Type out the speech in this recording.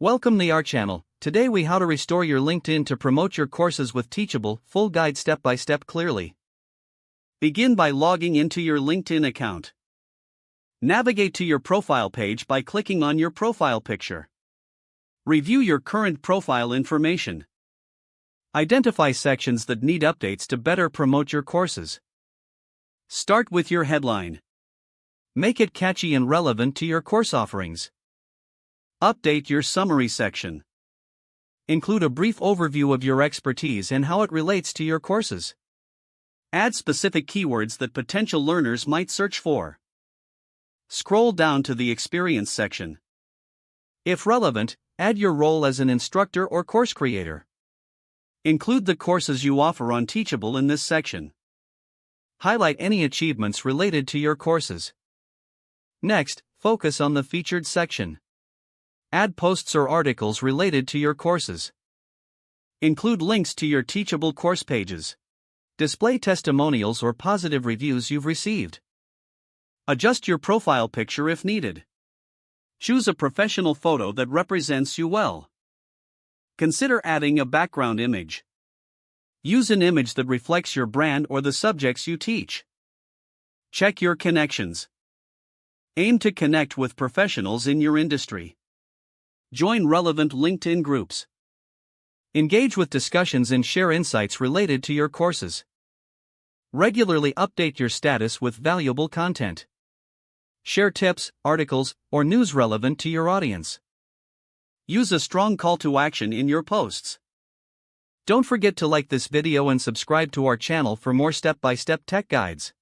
Welcome to our channel. Today we how to restore your LinkedIn to promote your courses with Teachable, full guide step by step clearly. Begin by logging into your LinkedIn account. Navigate to your profile page by clicking on your profile picture. Review your current profile information. Identify sections that need updates to better promote your courses. Start with your headline. Make it catchy and relevant to your course offerings. Update your summary section. Include a brief overview of your expertise and how it relates to your courses. Add specific keywords that potential learners might search for. Scroll down to the experience section. If relevant, add your role as an instructor or course creator. Include the courses you offer on Teachable in this section. Highlight any achievements related to your courses. Next, focus on the featured section. Add posts or articles related to your courses. Include links to your Teachable course pages. Display testimonials or positive reviews you've received. Adjust your profile picture if needed. Choose a professional photo that represents you well. Consider adding a background image. Use an image that reflects your brand or the subjects you teach. Check your connections. Aim to connect with professionals in your industry. Join relevant LinkedIn groups. Engage with discussions and share insights related to your courses. Regularly update your status with valuable content. Share tips, articles, or news relevant to your audience. Use a strong call to action in your posts. Don't forget to like this video and subscribe to our channel for more step-by-step tech guides.